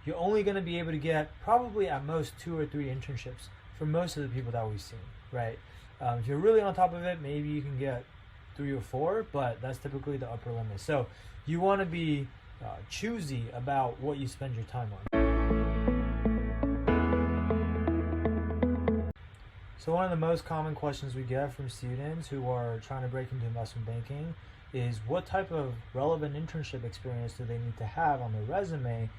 you're only going to be able to get probably at most 2 or 3 internships for most of the people that we've seen, right? If you're really on top of it, maybe you can get 3 or 4, but that's typically the upper limit. So you want to be choosy about what you spend your time on. So one of the most common questions we get from students who are trying to break into investment banking is what type of relevant internship experience do they need to have on their resume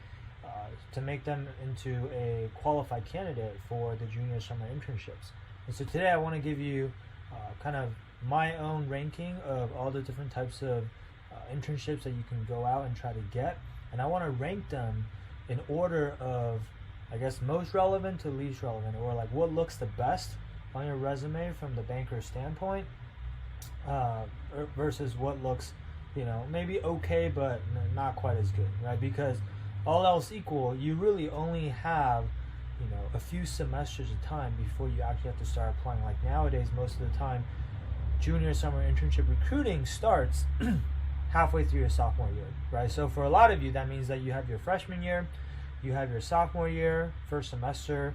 to make them into a qualified candidate for the junior summer internships. And so today I want to give you kind of my own ranking of all the different types of internships that you can go out and try to get, and I want to rank them in order of, I guess, most relevant to least relevant, or like what looks the best on your resume from the banker's standpoint versus what looks, maybe okay but not quite as good, right? Because all else equal, you really only have a few semesters of time before you actually have to start applying. Like nowadays, most of the time junior summer internship recruiting starts halfway through your sophomore year, right? So for a lot of you, that means that you have your freshman year, you have your sophomore year, first semester,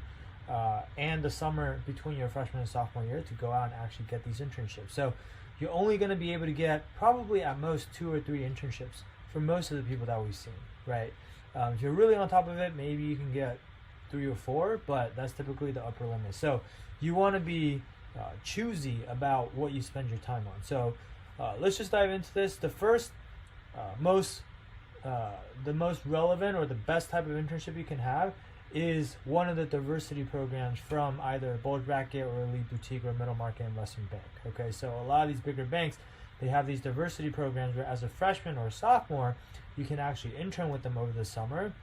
and the summer between your freshman and sophomore year to go out and actually get these internships. So you're only going to be able to get probably at most 2 or 3 internships for most of the people that we've seen, right? If you're really on top of it, maybe you can get 3 or 4, but that's typically the upper limit. So you want to be choosy about what you spend your time on. So let's just dive into this. The first, the most relevant or the best type of internship you can have is one of the diversity programs from either a bulge bracket or elite boutique or middle market investment bank. Okay, so a lot of these bigger banks, they have these diversity programs where as a freshman or a sophomore, you can actually intern with them over the summer.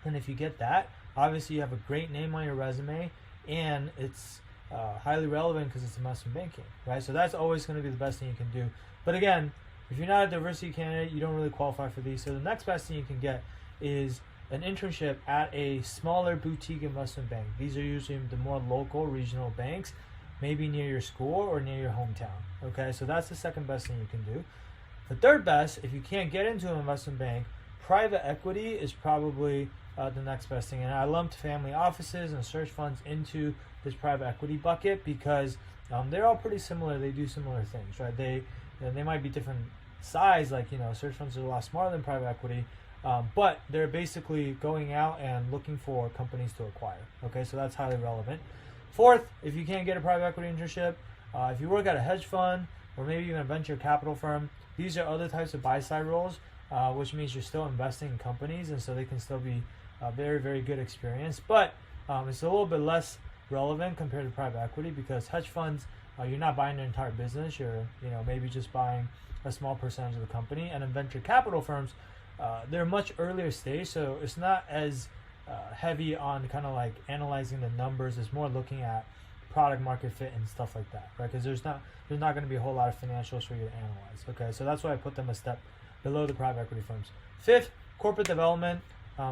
And if you get that, obviously you have a great name on your resume, and it's highly relevant because it's investment banking, right? So that's always going to be the best thing you can do. But again, if you're not a diversity candidate, you don't really qualify for these. So the next best thing you can get is an internship at a smaller boutique investment bank. These are usually the more local regional banks, maybe near your school or near your hometown. Okay, so that's the second best thing you can do. The third best, if you can't get into an investment bank, private equity is probably the next best thing. And I lumped family offices and search funds into this private equity bucket because they're all pretty similar. They do similar things, right? They might be different size, like search funds are a lot smaller than private equity, but they're basically going out and looking for companies to acquire. Okay, so that's highly relevant. Fourth, if you can't get a private equity internship, if you work at a hedge fund or maybe even a venture capital firm, these are other types of buy-side roles, which means you're still investing in companies, and so they can still be a very, very good experience. But it's a little bit less relevant compared to private equity because hedge funds, you're not buying the entire business. You're maybe just buying a small percentage of the company. And in venture capital firms, they're much earlier stage, so it's not as heavy on kind of like analyzing the numbers. It's more looking at product market fit and stuff like that, right? Because there's not going to be a whole lot of financials for you to analyze. Okay, so that's why I put them a step below the private equity firms. Fifth, corporate development.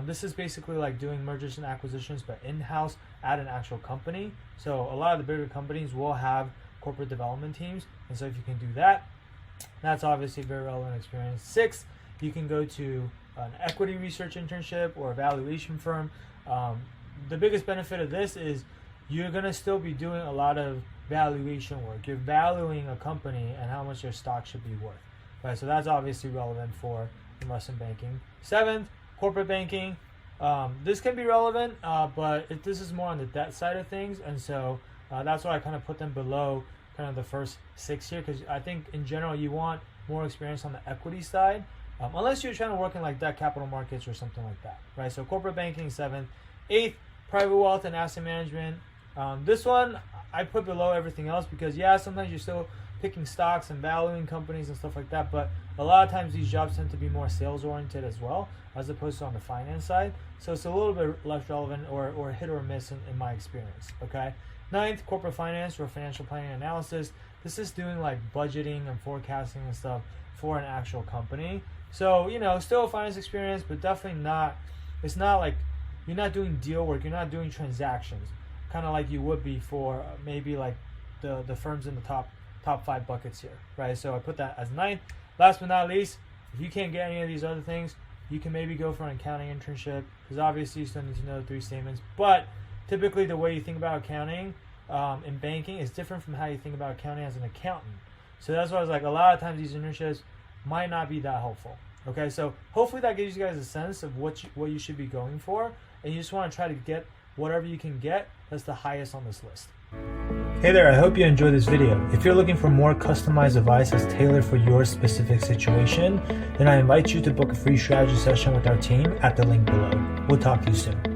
This is basically like doing mergers and acquisitions, but in-house at an actual company. So a lot of the bigger companies will have corporate development teams, and so if you can do that, that's obviously a very relevant experience. Sixth, you can go to an equity research internship or a valuation firm. The biggest benefit of this is you're going to still be doing a lot of valuation work. You're valuing a company and how much their stock should be worth, right? So that's obviously relevant for investment banking. Seventh, corporate banking. This can be relevant, but this is more on the debt side of things, and so that's why I kind of put them below kind of the first 6 here, because I think in general you want more experience on the equity side, unless you're trying to work in like debt capital markets or something like that, right? So corporate banking, 7th. 8th, private wealth and asset management. This one I put below everything else because sometimes you're still picking stocks and valuing companies and stuff like that, but a lot of times these jobs tend to be more sales oriented as well, as opposed to on the finance side. So it's a little bit less relevant or hit or miss in my experience. Okay. 9th, corporate finance or financial planning analysis. This is doing like budgeting and forecasting and stuff for an actual company. So, still a finance experience, but definitely not, it's not like you're not doing deal work, you're not doing transactions, kind of like you would be for maybe like the firms in the top 5 buckets here, right? So I put that as 9th. Last but not least, if you can't get any of these other things, you can maybe go for an accounting internship, because obviously you still need to know the 3 statements. But typically the way you think about accounting in banking is different from how you think about accounting as an accountant. So that's why I was like, a lot of times these internships might not be that helpful. Okay, so hopefully that gives you guys a sense of what you should be going for, and you just want to try to get whatever you can get that's the highest on this list. Hey there, I hope you enjoyed this video. If you're looking for more customized advice that's tailored for your specific situation, then I invite you to book a free strategy session with our team at the link below. We'll talk to you soon.